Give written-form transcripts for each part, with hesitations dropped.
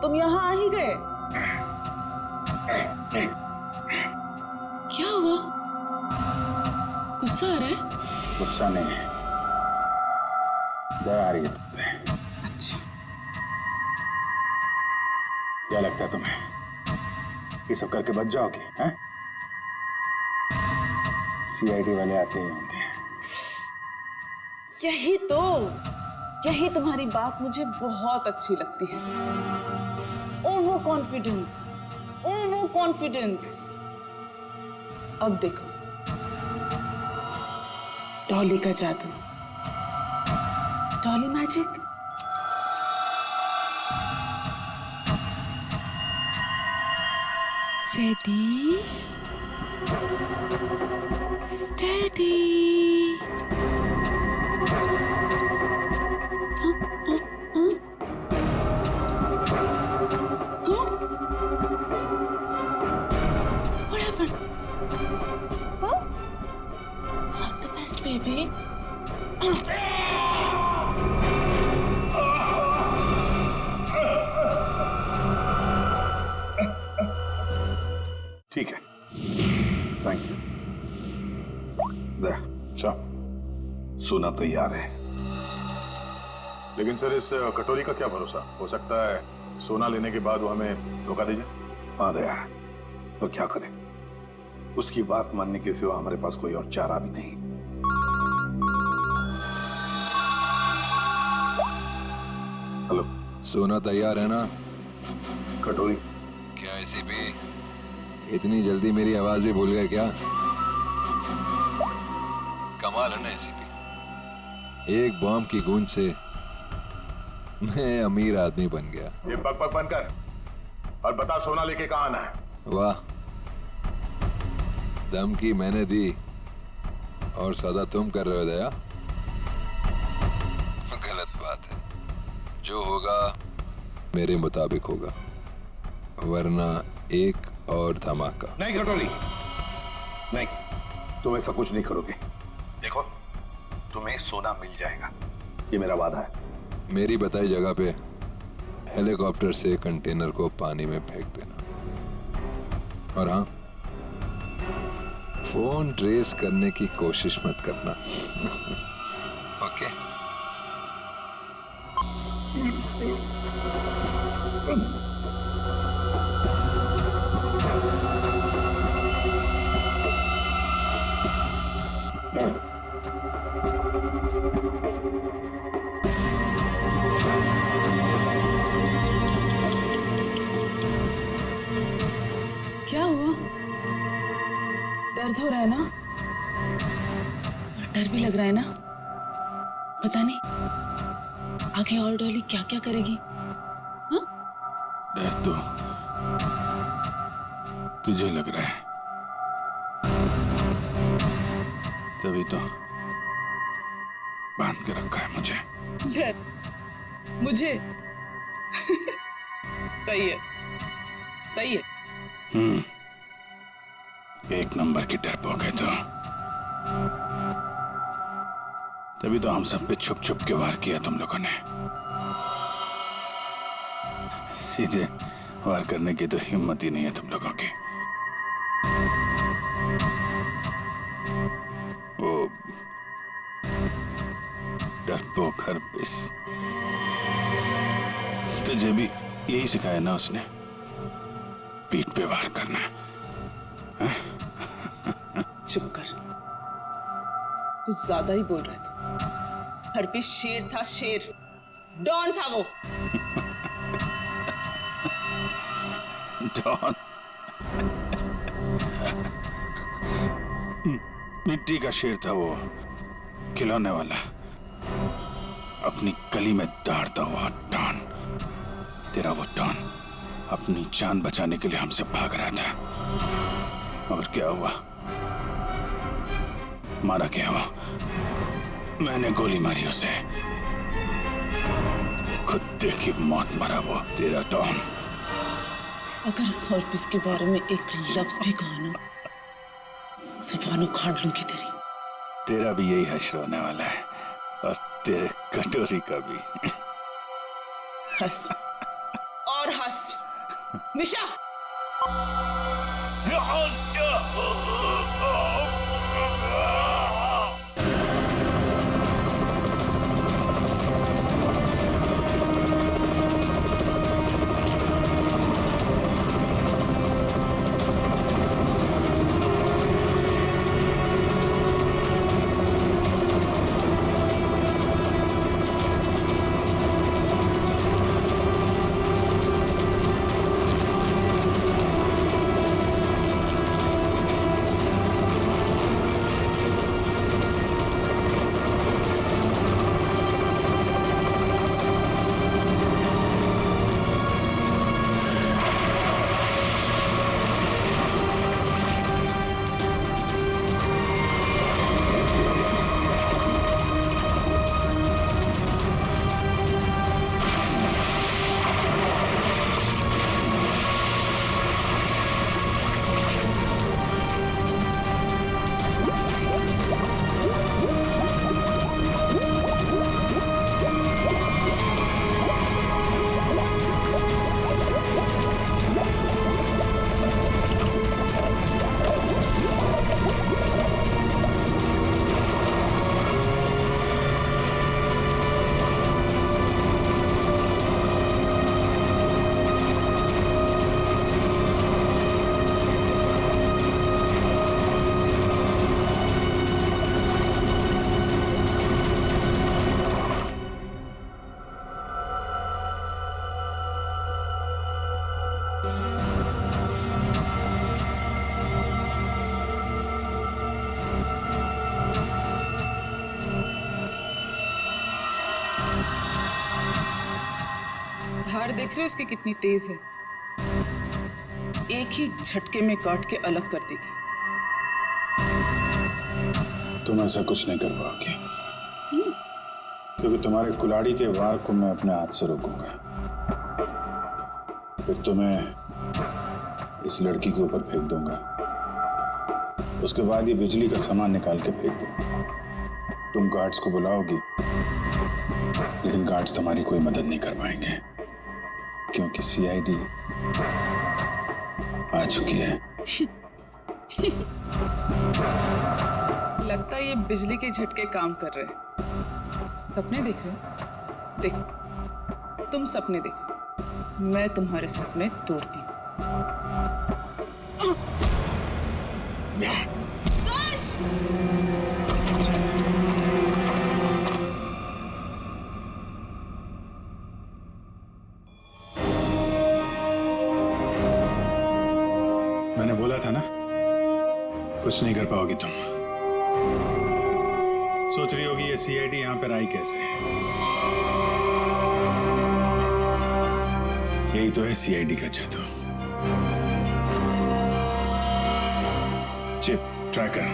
तुम यहाँ आ ही गए। क्या हुआ? गुस्सा आ रहा है? गुस्सा नहीं, दया आ रही है तुम पे। अच्छा, क्या लगता है तुम्हें ये सब करके बच जाओगे? हैं? सीआईडी वाले आते ही होंगे। यही तुम्हारी बात मुझे बहुत अच्छी लगती है। Over confidence. अब देखो डॉली का जादू, Dolly magic. Ready, steady. Go. What happened? Huh? All the best, baby. ठीक है, थैंक यू। अच्छा, सोना तैयार है, लेकिन सर इस कटोरी का क्या भरोसा? हो सकता है सोना लेने के बाद वो हमें धोखा दे जाए। हाँ दया, तो क्या करें? उसकी बात मानने के सिवा हमारे पास कोई और चारा भी नहीं। हेलो, सोना तैयार है ना? कटोरी? क्या एसीपी इतनी जल्दी मेरी आवाज भी भूल गए क्या? कमाल है ना एसीपी, एक बॉम्ब की गूंज से मैं अमीर आदमी बन गया। ये बक बंद कर और बता सोना लेके कहाँ आना है। वाह, धमकी मैंने दी और सदा तुम कर रहे हो दया। गलत बात है, जो होगा मेरे मुताबिक होगा, वरना एक और धमाका। नहीं कटोरी, नहीं, तुम ऐसा कुछ नहीं करोगे। देखो, तुम्हें सोना मिल जाएगा, ये मेरा वादा है। मेरी बताई जगह पे हेलीकॉप्टर से कंटेनर को पानी में फेंक देना, और हाँ, फोन ट्रेस करने की कोशिश मत करना। ओके? क्या हुआ? दर्द हो रहा है ना? डर भी लग रहा है ना? पता नहीं आगे और डॉली क्या क्या करेगी। हाँ? डर तो तुझे लग रहा है, तभी तो बांध के रखा है मुझे। डर मुझे? सही है, सही है। एक नंबर की डरपोक है तो, तभी तो हम सब पे छुप छुप के वार किया तुम लोगों ने। सीधे वार करने की तो हिम्मत ही नहीं है तुम लोगों की। वो डरपोक हरपिस, तुझे भी यही सिखाया ना उसने, पीठ पे वार करना। चुप कर, कुछ ज्यादा ही बोल रहे थे। हरपिस शेर था, शेर, डॉन था वो। डॉन? मिट्टी का शेर था वो, खिलौने वाला, अपनी गली में दौड़ता हुआ डॉन। तेरा वो डॉन अपनी जान बचाने के लिए हमसे भाग रहा था, मगर क्या हुआ? मारा क्या वो? मैंने गोली मारी उसे, कुत्ते की मौत मरा वो तेरा डॉन। अगर हरपिस के बारे में एक लफ्ज भी कहा ना, ज़ुबान उखाड़ लूंगी तेरी। तेरा भी यही हश्र होने वाला है, और तेरे कटोरी का भी। हंस और और हंस। मिशा, धार देख रहे हो इसकी कितनी तेज है? एक ही झटके में काट के अलग कर देगी। तुम ऐसा कुछ नहीं कर पाओगे, क्योंकि तुम्हारे कुल्हाड़ी के वार को मैं अपने हाथ से रोकूंगा। फिर तुम्हें इस लड़की के ऊपर फेंक दूंगा। उसके बाद ये बिजली का सामान निकाल के फेंक दूंगा। तुम गार्ड्स को बुलाओगी, लेकिन गार्ड्स तुम्हारी कोई मदद नहीं कर पाएंगे, क्योंकि सीआईडी आ चुकी है। लगता है ये बिजली के झटके काम कर रहे हैं। सपने देख रहे हो? देखो, तुम सपने देखो, मैं तुम्हारे सपने तोड़ती हूँ। मैंने बोला था ना, कुछ नहीं कर पाओगी तुम। सोच रही होगी ये सीआईडी यहां पर आई कैसे? यही तो है सीआईडी का जादू। Chip tracker.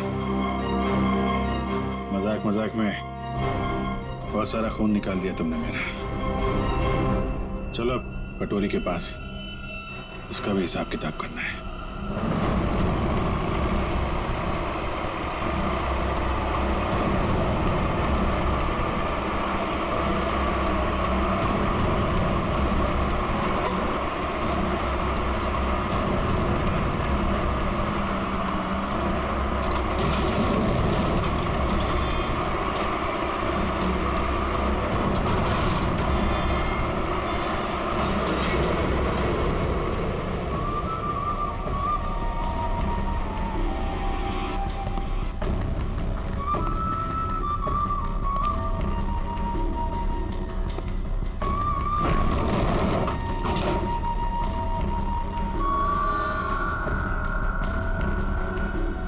मजाक मजाक में बहुत सारा खून निकाल दिया तुमने मेरा। चलो अब कटोरी के पास, उसका भी हिसाब किताब करना है।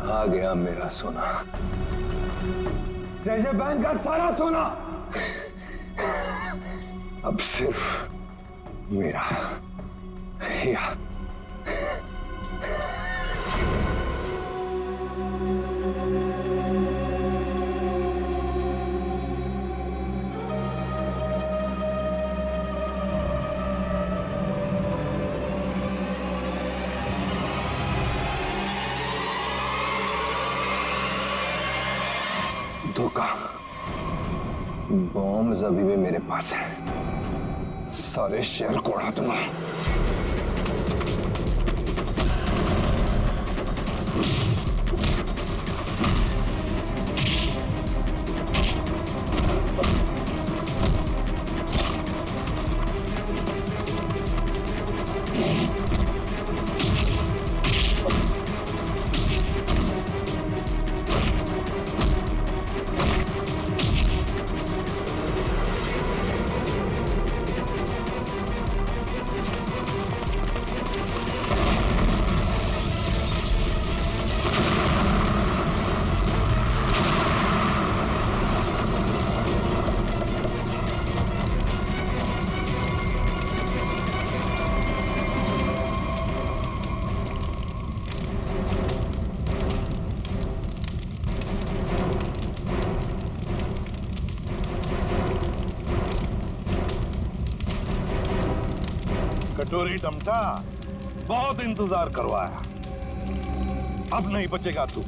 आ गया मेरा सोना, जैसे बैंक का सारा सोना अब सिर्फ मेरा। या धोखा। बॉम्ब अभी भी मेरे पास है, सारे शेयर को उड़ा दूंगा। कटोरी टमटा, बहुत इंतजार करवाया, अब नहीं बचेगा तू।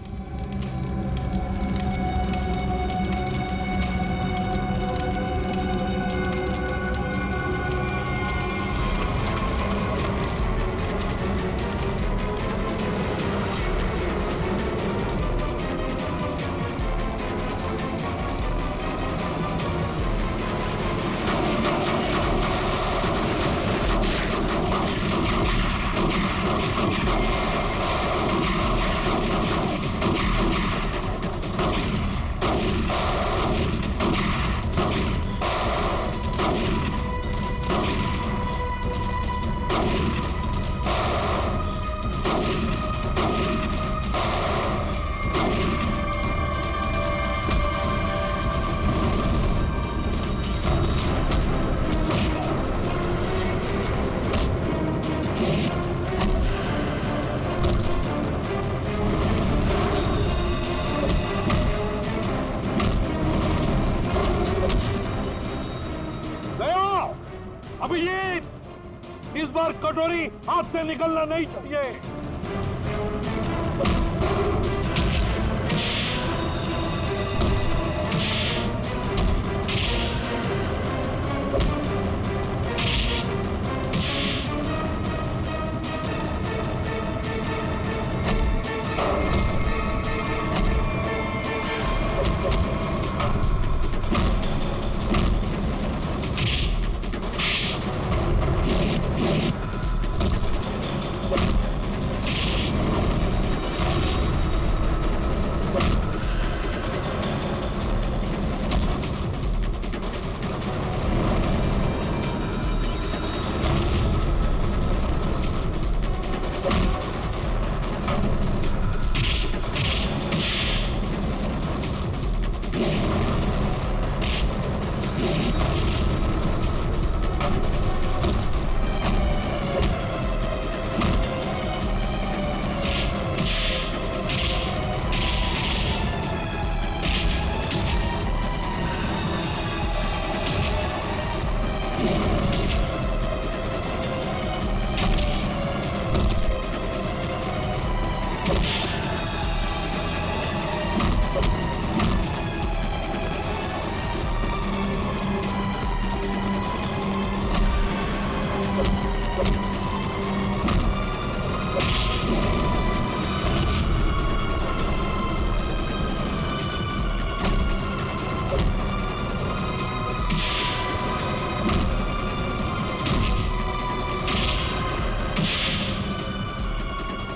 अभिजीत, इस बार कटोरी हाथ से निकलना नहीं चाहिए।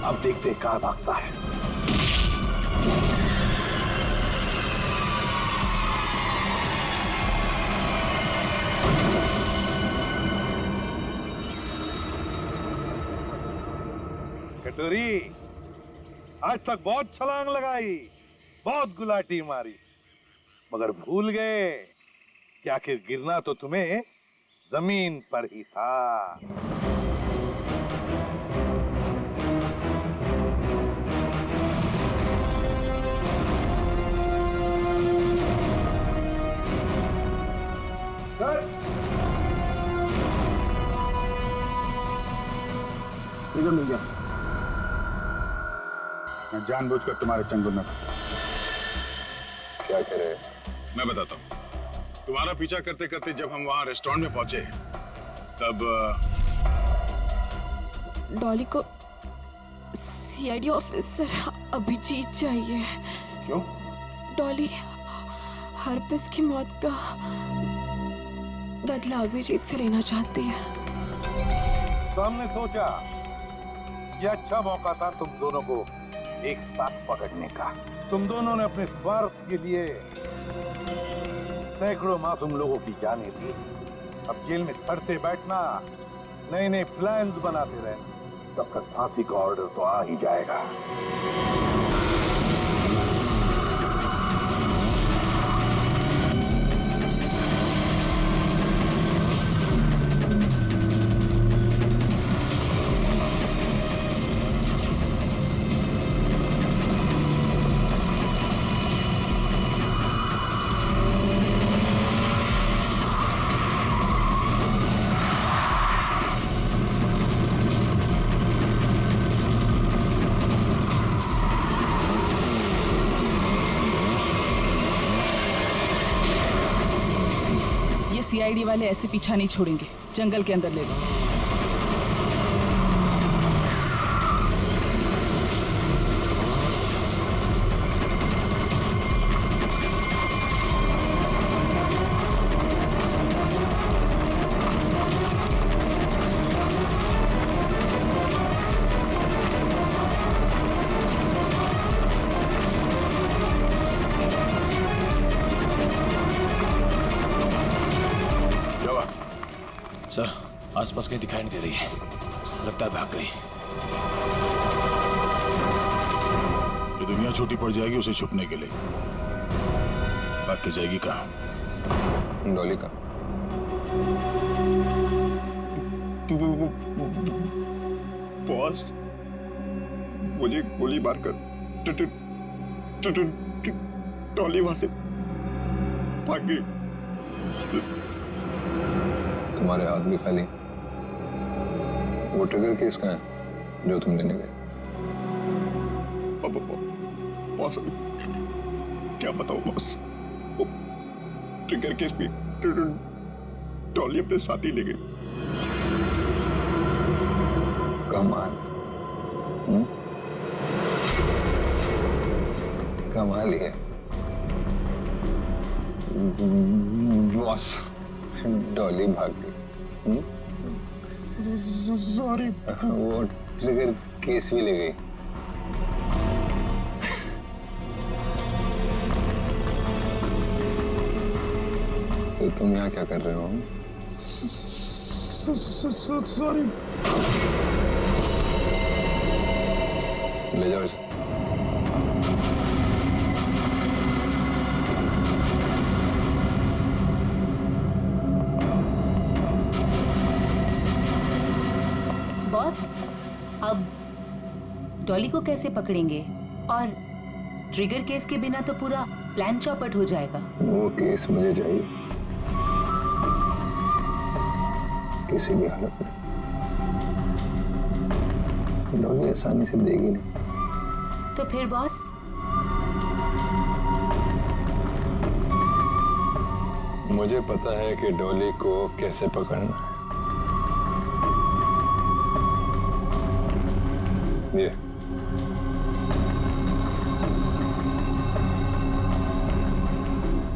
अब देखते कहां भागता है। कटोरी, आज तक बहुत छलांग लगाई, बहुत गुलाटी मारी, मगर भूल गए कि आखिर गिरना तो तुम्हें जमीन पर ही था। इधर मिल गया। मैं जानबूझकर तुम्हारे चंगुल में फंसा। क्या कह रहे हैं? मैं बताता हूँ। तुम्हारा पीछा करते करते जब हम वहां रेस्टोरेंट में पहुंचे तब डॉली को सीआईडी ऑफिसर अभिजीत चाहिए। क्यों? डॉली हरपिस की मौत का बदला अभिजीत से लेना चाहती है। तो हमने सोचा ये अच्छा मौका था तुम दोनों को एक साथ पकड़ने का। तुम दोनों ने अपने स्वार्थ के लिए सैकड़ों मासूम लोगों की जानें दी। अब जेल में सड़ते बैठना, नए नए प्लान्स बनाते रहना, तब तक फांसी का ऑर्डर तो आ ही जाएगा। सीआईडी वाले ऐसे पीछा नहीं छोड़ेंगे, जंगल के अंदर ले लो। सर, आसपास कहीं दिखाई नहीं दे रही है, लगता है भाग गई। ये दुनिया छोटी पड़ जाएगी उसे छुपने के लिए, भाग के जाएगी कहाँ? डॉली का बॉस, मुझे गोली मारकर डॉली वहां से भाग गई। तुम्हारे हाथ भी खाली। वो ट्रिगर केस कहाँ है जो तुम लेने गए? बॉस क्या बताओ बॉस, वो ट्रिगर केस भी डॉली अपने साथ ही ले गई। कमाल, कमाल ही है बॉस, डॉली भाग गई। सॉरी। वो ट्रिगर केस भी ले गई। तो तुम यहाँ क्या कर रहे हो? सॉरी। ले जाओ इसे। बॉस, अब डॉली को कैसे पकड़ेंगे? और ट्रिगर केस के बिना तो पूरा प्लान चौपट हो जाएगा। वो केस मुझे चाहिए किसी भी हालत में। डॉली आसानी से देगी नहीं। तो फिर बॉस? मुझे पता है कि डॉली को कैसे पकड़ना है।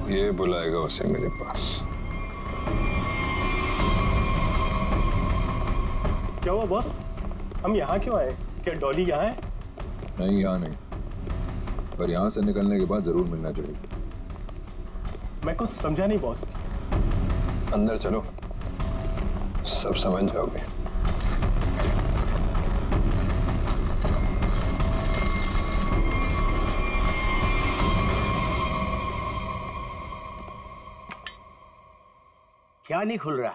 ये बुलाएगा उसे मेरे पास। क्या हुआ बॉस? हम यहाँ क्यों आए? क्या डॉली यहाँ है? नहीं, यहाँ नहीं, पर यहाँ से निकलने के बाद जरूर मिलना चाहिए। मैं कुछ समझा नहीं बॉस। अंदर चलो, सब समझ जाओगे। क्या नहीं खुल रहा?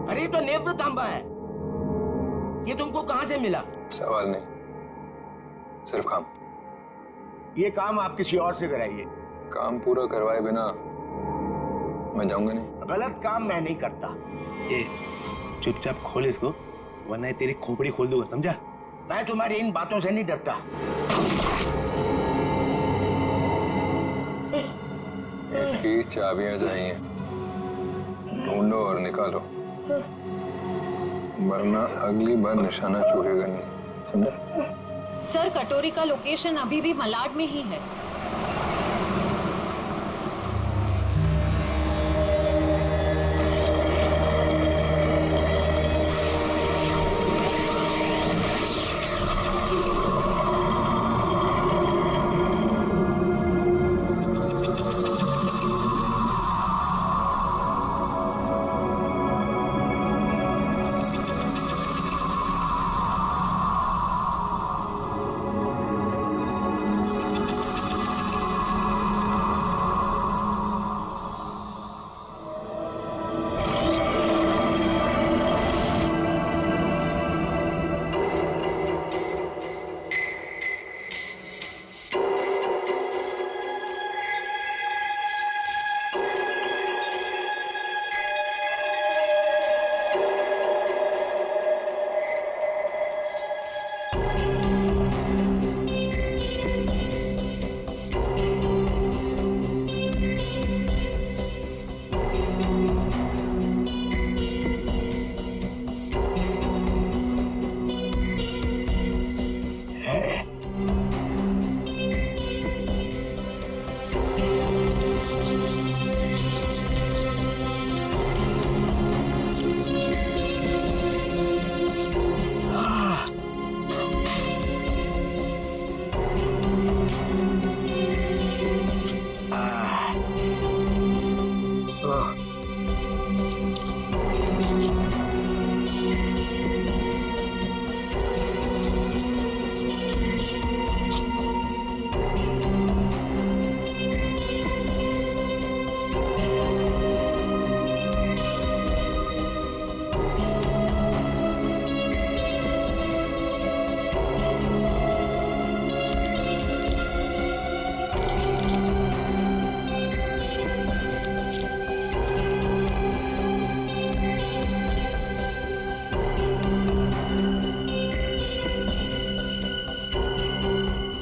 अरे तो नेत्र तांबा है। ये तुमको कहां से मिला? सवाल नहीं, सिर्फ काम। ये काम आप किसी और से कराइए। काम पूरा करवाए बिना मैं जाऊंगा नहीं। गलत काम मैं नहीं करता। ये चुपचाप खोल इसको, वरना तेरी खोपड़ी खोल दूंगा, समझा? मैं तुम्हारी इन बातों से नहीं डरता। इसकी चाबियां चाहिए, ढूंढो और निकालो, वरना अगली बार निशाना चूकेगा नहीं, समझा? सर, कटोरी का लोकेशन अभी भी मलाड में ही है।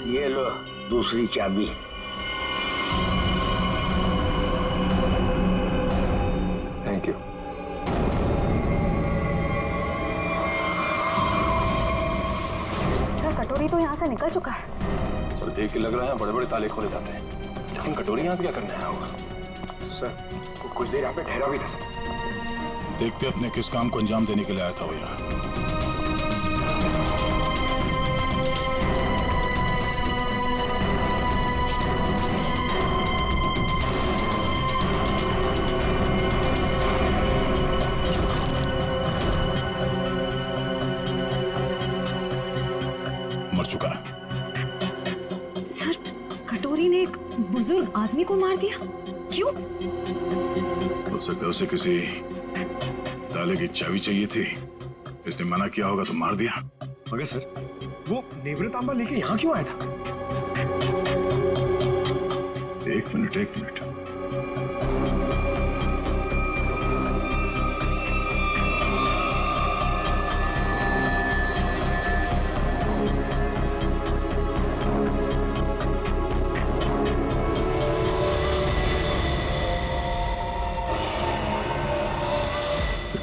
ये लो दूसरी चाबी। Thank you. सर कटोरी तो यहाँ से निकल चुका है। सर देख के लग रहा है बड़े बड़े ताले खोले जाते हैं, लेकिन कटोरी यहाँ पे क्या करने आया होगा? सर कुछ देर यहाँ पे ठहरा भी था सर। देखते अपने किस काम को अंजाम देने के लिए आया था वो यहाँ। मर चुका है। सर कटोरी ने एक बुजुर्ग आदमी को मार दिया, क्यों? हो सकता है उसे किसी ताले की चाबी चाहिए थी, इसने मना किया होगा तो मार दिया। मगर सर वो नेवरा तांबा लेके यहाँ क्यों आया था? एक मिनट।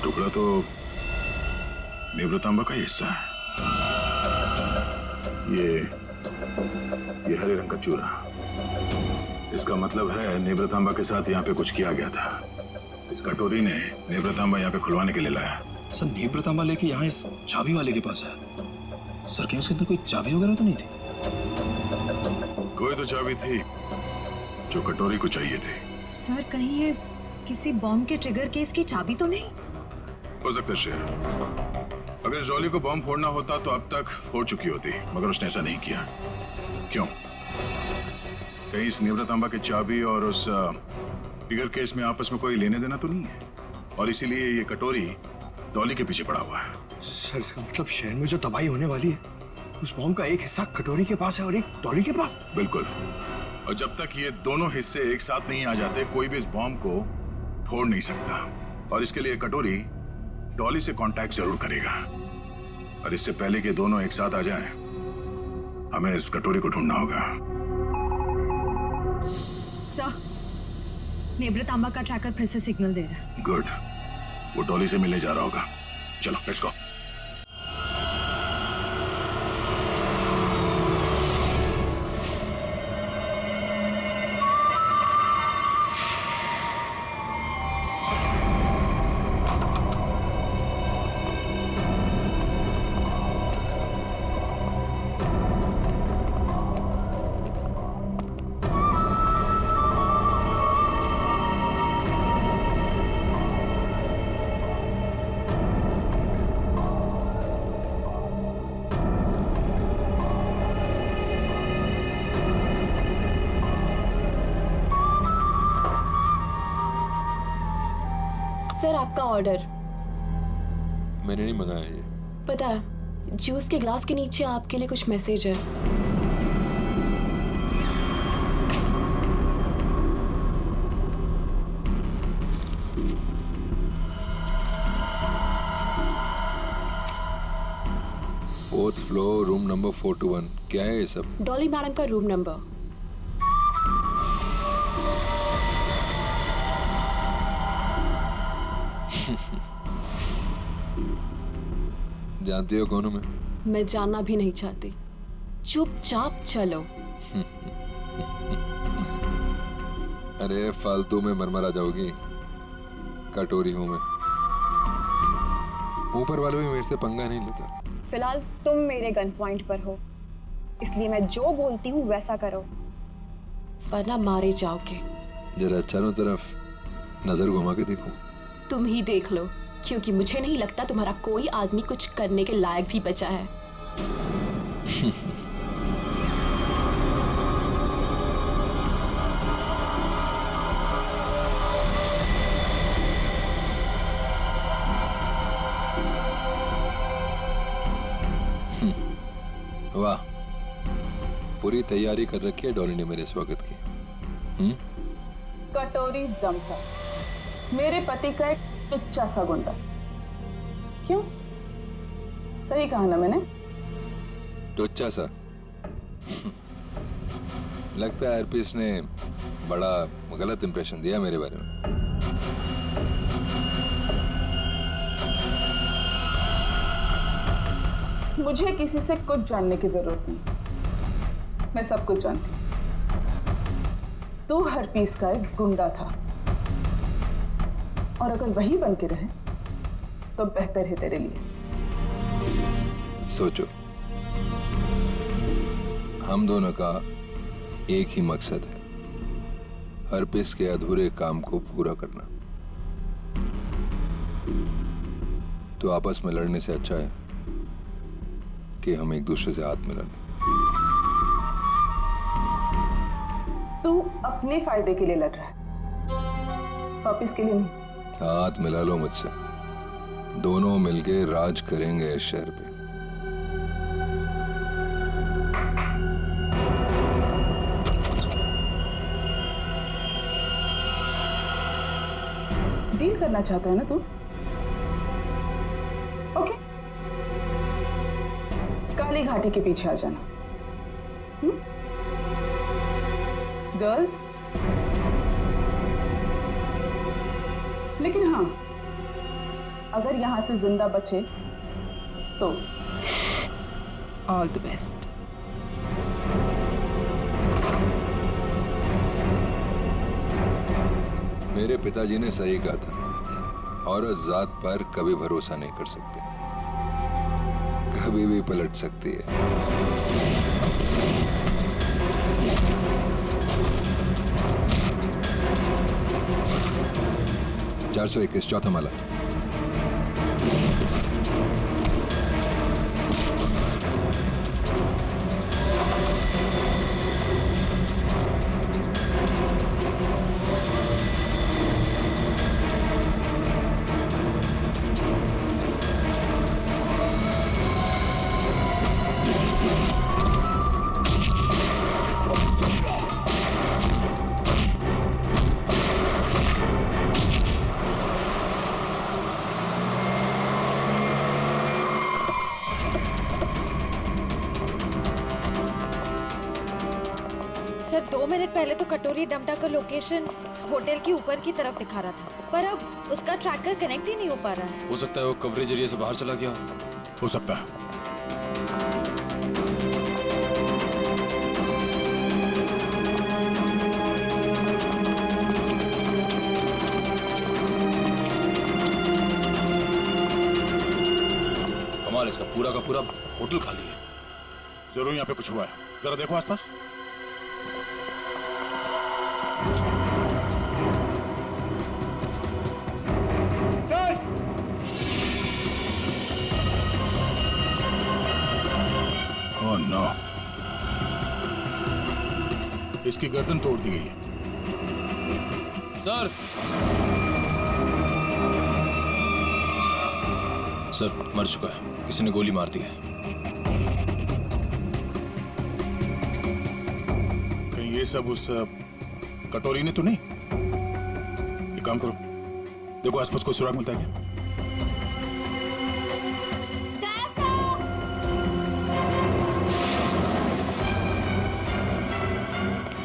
टुकड़ा तो नेवरतांबा का हिस्सा है। ये हरे रंग का चूरा, इसका मतलब है नेवरतांबा के साथ यहाँ पे कुछ किया गया था। इस कटोरी ने नेवरतांबा यहाँ पे खुलवाने के लिए लाया। सर नेवरतांबा लेके यहाँ इस चाबी वाले के पास है। सर कहीं उसके अंदर कोई चाबी वगैरह तो नहीं थी? कोई तो चाबी थी जो कटोरी को चाहिए थी। सर कहीं ये किसी बॉम्ब के ट्रिगर केस की चाबी तो नहीं? हो सकता है शेर, अगर इस डॉली को बॉम्ब फोड़ना होता तो अब तक फोड़ चुकी होती, मगर उसने ऐसा नहीं किया। क्यों? कहीं इस नेवरतांबा की चाबी और उस ट्रिगर केस में आपस में कोई लेने देना तो नहीं है, और इसीलिए ये कटोरी डॉली के पीछे पड़ा हुआ है। सर इसका मतलब शहर में जो तबाही होने वाली है उस बॉम्ब का एक हिस्सा कटोरी के पास है और एक डॉली के पास। बिल्कुल, और जब तक ये दोनों हिस्से एक साथ नहीं आ जाते कोई भी इस बॉम्ब को फोड़ नहीं सकता, और इसके लिए कटोरी डॉली से कांटेक्ट जरूर करेगा, और इससे पहले कि दोनों एक साथ आ जाएं, हमें इस कटोरी को ढूंढना होगा। सर नेवरतांबा का ट्रैकर फिर से सिग्नल दे रहा है। गुड, वो डॉली से मिलने जा रहा होगा। चलो लेट्स गो। सर आपका ऑर्डर। मैंने नहीं मंगाया ये। पता है, जूस के ग्लास के नीचे आपके लिए कुछ मैसेज है। 4th floor, room number 421। क्या है ये सब? डॉली मैडम का रूम नंबर। जानती हो कौन हूं मैं? मैं जानना भी नहीं चाहती। चुपचाप चलो। अरे फालतू में मरमरा जाओगी। कटोरी हूं मैं। ऊपर वाले भी मेरे से पंगा नहीं लेता। फिलहाल तुम मेरे गन पॉइंट पर हो, इसलिए मैं जो बोलती हूँ वैसा करो, वरना मारे जाओगे। जरा चारों तरफ नजर घुमा के देखो। तुम ही देख लो, क्योंकि मुझे नहीं लगता तुम्हारा कोई आदमी कुछ करने के लायक भी बचा है। वाह, पूरी तैयारी कर रखी है डॉली ने मेरे स्वागत की। कटोरी दम है मेरे पति का एक टुच्चा सा गुंडा। क्यों? सही कहा ना मैंने? टुच्चा सा? लगता है आरपीएस ने बड़ा गलत इंप्रेशन दिया मेरे बारे में। मुझे किसी से कुछ जानने की जरूरत नहीं, मैं सब कुछ जानती हूँ। तू हरपीस का एक गुंडा था, और अगर वही बन के रहे तो बेहतर है तेरे लिए। सोचो, हम दोनों का एक ही मकसद है, हरपीस के अधूरे काम को पूरा करना। तो आपस में लड़ने से अच्छा है कि हम एक दूसरे से हाथ मिला लें। तू अपने फायदे के लिए लड़ रहा है, वापिस के लिए नहीं। हाथ मिला लो मुझसे, दोनों मिलके राज करेंगे इस शहर पे। डील करना चाहता है ना तू? ओके, काली घाटी के पीछे आ जाना। गर्ल्स, लेकिन हाँ, अगर यहां से जिंदा बचे तो ऑल द बेस्ट। मेरे पिताजी ने सही कहा था, औरत जात पर कभी भरोसा नहीं कर सकते, कभी भी पलट सकती है। 421 चौथा माला। सर 2 मिनट पहले तो कटोरी डमटा का लोकेशन होटल के ऊपर की तरफ दिखा रहा था, पर अब उसका ट्रैकर कनेक्ट ही नहीं हो पा रहा है। हो सकता है वो कवरेज एरिया से बाहर चला गया हो सकता है। कमाल है, सब पूरा का पूरा होटल खाली है। जरूर यहाँ पे कुछ हुआ है, जरा देखो आसपास। Oh no. इसकी गर्दन तोड़ दी गई है। सर मर चुका है, किसी ने गोली मार दी है। कहीं ये सब उस कटोरी ने तो नहीं? एक काम करो, देखो आसपास कोई सुराग मिलता है क्या?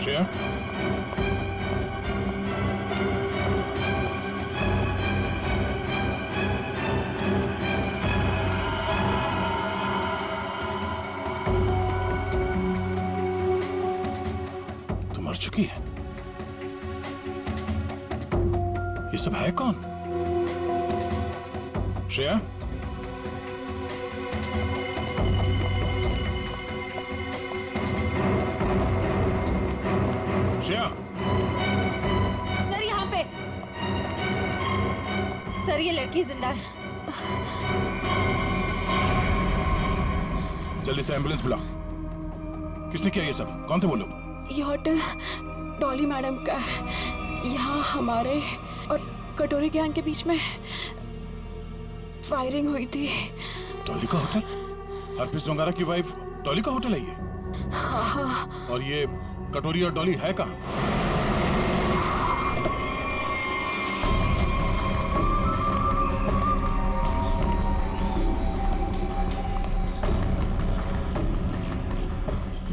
श्रेया, तू मर चुकी है। ये सब है कौन? श्रेया, श्रेया, सर यहाँ पे। सर ये लड़की जिंदा है। जल्दी से एम्बुलेंस बुला। किसने किया ये सब? कौन थे वो लोग? ये होटल डॉली मैडम का है। यहाँ हमारे और कटोरी गैंग के बीच में फायरिंग हुई थी। डॉली का होटल? हरप्रीत डोंगारा की वाइफ डॉली का होटल है ये? हाँ। और ये कटोरी और डॉली है कहाँ?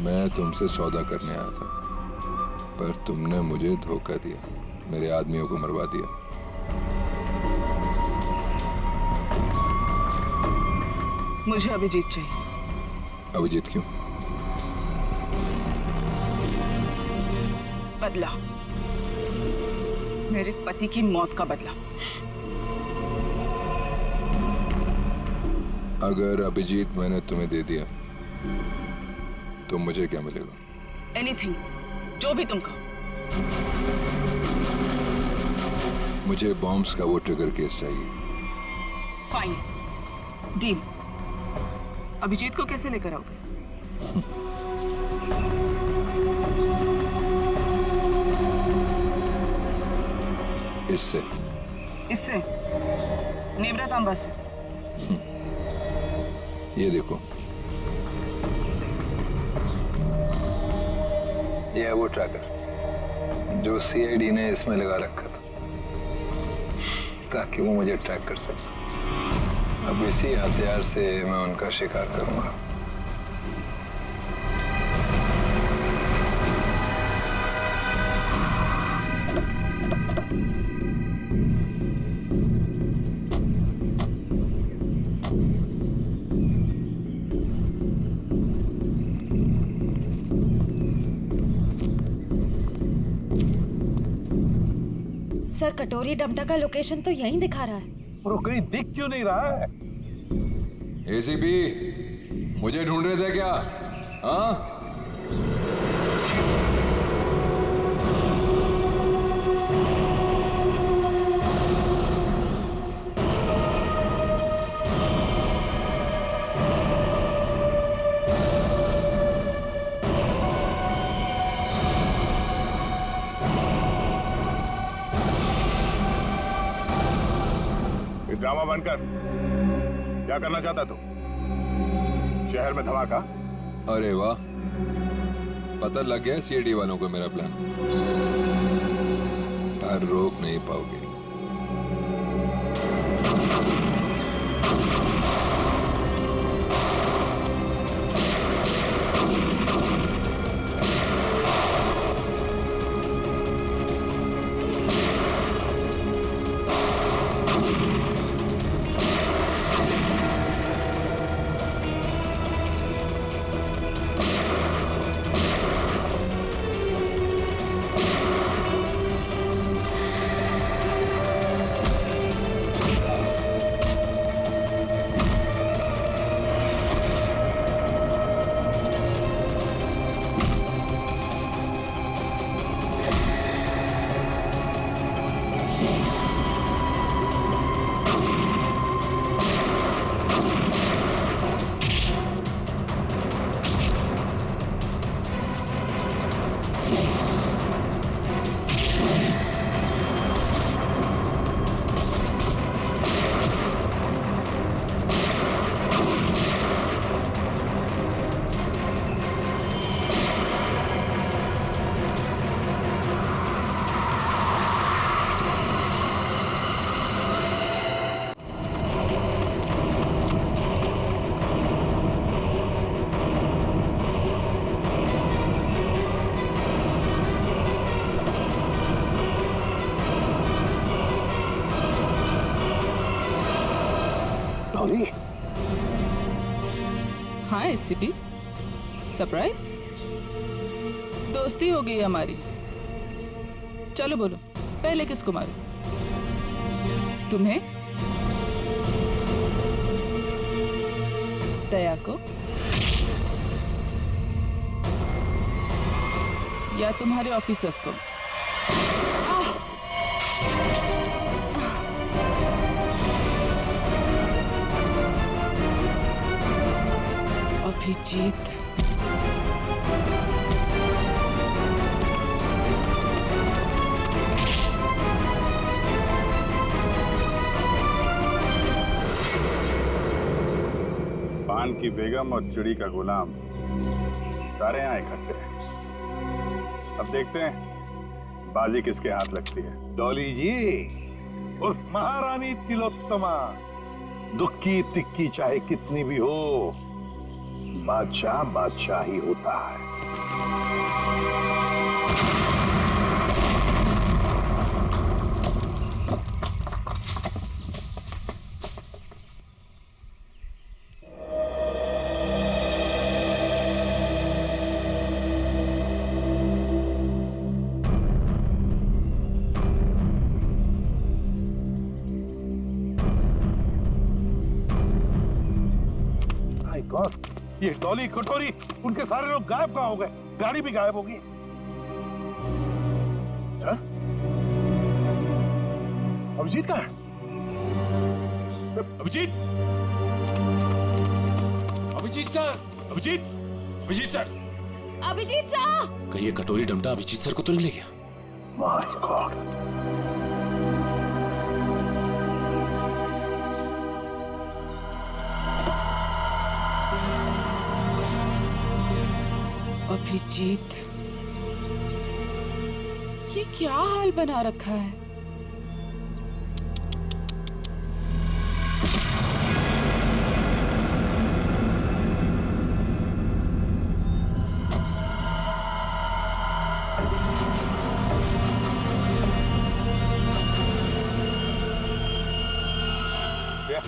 मैं तुमसे सौदा करने आया था, पर तुमने मुझे धोखा दिया, मेरे आदमियों को मरवा दिया। मुझे अभिजीत चाहिए। अभिजीत क्यों? बदला, मेरे पति की मौत का बदला। अगर अभिजीत मैंने तुम्हें दे दिया तो मुझे क्या मिलेगा? एनीथिंग, जो भी तुम कहो। मुझे बॉम्ब्स का वो ट्रिगर केस चाहिए। Fine, deal. अभिजीत को कैसे लेकर आओगे? इससे इससे नेब्रा तांबा से। ये देखो, ये है वो ट्रैकर जो सीआईडी ने इसमें लगा रखा था ताकि वो मुझे ट्रैक कर सके। अब इसी हथियार से मैं उनका शिकार करूंगा। सर कटोरी डमटा का लोकेशन तो यहीं दिखा रहा है। वो कहीं दिख क्यों नहीं रहा है? एसीपी, मुझे ढूंढ रहे थे क्या? हाँ? ड्रामा बनकर क्या करना चाहता तू? शहर में धमाका? अरे वाह, पता लग गया सीआईडी वालों को मेरा प्लान। पर रोक नहीं पाओगे। ACP, surprise? दोस्ती हो गई हमारी। चलो बोलो, पहले किसको मारूं? तुम्हें? दया को? या तुम्हारे ऑफिसर्स को? अभिजीत, पान की बेगम और चिड़ी का गुलाम सारे यहाँ इकट्ठे हैं। अब देखते हैं बाजी किसके हाथ लगती है। डॉली जी, उस महारानी तिलोत्तमा, दुख की तिक्की चाहे कितनी भी हो, बादशाह बादशाह ही होता है। ये डॉली, कटोरी, उनके सारे लोग गायब कहाँ हो गए? गाड़ी भी गायब होगी। अभिजीत कहाँ है? Abhijit, Abhijit sir, Abhijit, Abhijit sir, Abhijit sir! कहीं ये कटोरी डमटा अभिजीत सर को तो नहीं ले गया? My God! अभिजीत, ये क्या हाल बना रखा है?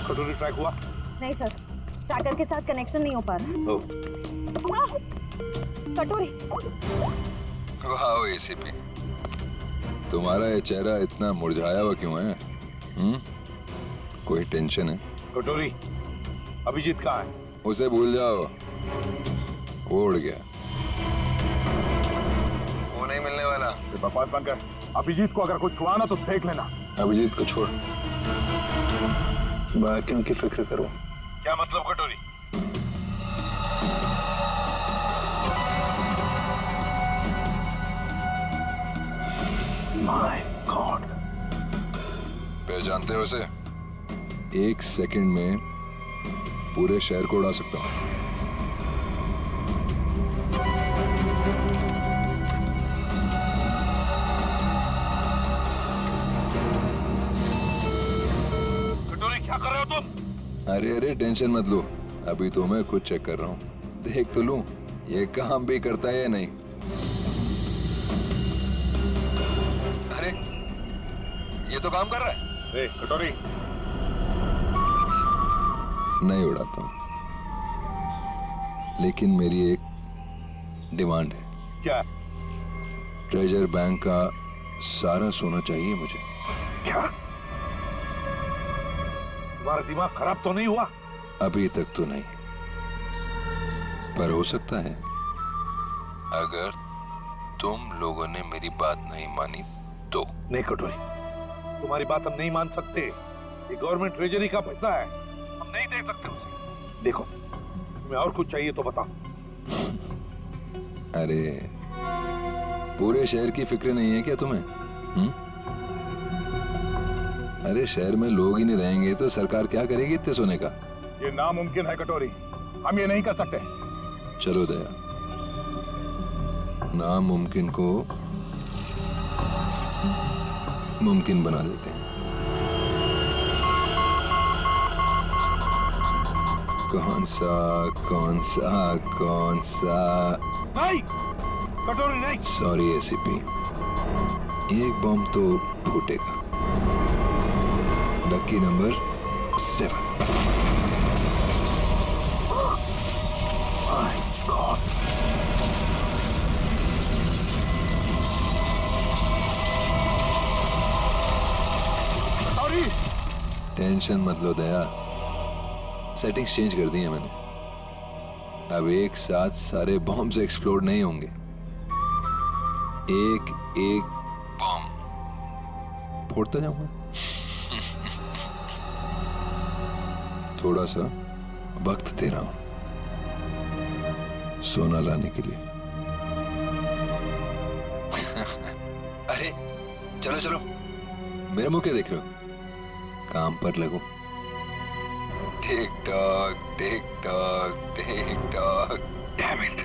कटोरी ट्रैक हुआ? नहीं सर, ट्रैकर के साथ कनेक्शन नहीं हो पा रहा। कटोरी। वाह एसीपी, तुम्हारा ये चेहरा इतना मुरझाया हुआ क्यों है? कोई टेंशन है? कटोरी, अभिजीत कहाँ है? उसे भूल जाओ, वो उड़ गया। वो नहीं मिलने वाला। बकवास बंद कर। अभिजीत को अगर कुछ हुआ ना तो देख लेना। अभिजीत को छोड़, बाकियों की फिक्र करो। क्या मतलब कटोरी? My God! पहचानते हो उसे? 1 सेकंड में पूरे शहर को उड़ा सकता हूं। कटोरी, क्या कर रहे हो तुम? अरे अरे टेंशन मत लो, अभी तो मैं खुद चेक कर रहा हूँ। देख तो लूं ये काम भी करता है या नहीं। अरे ये तो काम कर रहा है। ए, कटोरी, नहीं उड़ाता हूँ, लेकिन मेरी एक डिमांड है। क्या? ट्रेजर बैंक का सारा सोना चाहिए मुझे। क्या? तुम्हारा दिमाग खराब तो नहीं हुआ? अभी तक तो नहीं, पर हो सकता है अगर तुम लोगों ने मेरी बात नहीं मानी तो। नहीं कटोरी, तुम्हारी बात हम नहीं मान सकते। ये गवर्नमेंट ट्रेजरी का पैसा है, हम नहीं दे सकते उसे। देखो, तुम्हें और कुछ चाहिए तो बताओ। अरे पूरे शहर की फिक्र नहीं है क्या तुम्हें? अरे शहर में लोग ही नहीं रहेंगे तो सरकार क्या करेगी इतने सोने का? ये नामुमकिन है कटोरी, हम ये नहीं कर सकते। चलो दया, नामुमकिन को मुमकिन बना देते हैं। कौन सा? नहीं कटोरी, नहीं। सॉरी एसीपी, एक बॉम्ब तो फूटेगा। Lucky number 7। टेंशन मत लो दया, सेटिंग्स चेंज कर दी है मैंने। अब एक साथ सारे बॉम्ब्स एक्सप्लोड नहीं होंगे, एक एक बॉम्ब फोड़ता जाऊंगा। थोड़ा सा वक्त दे रहा हूं सोना लाने के लिए। अरे चलो चलो, मेरे मुंह क्या देख रहे हो, काम पर लगो। Tick tock tick tock tick tock. Damn it.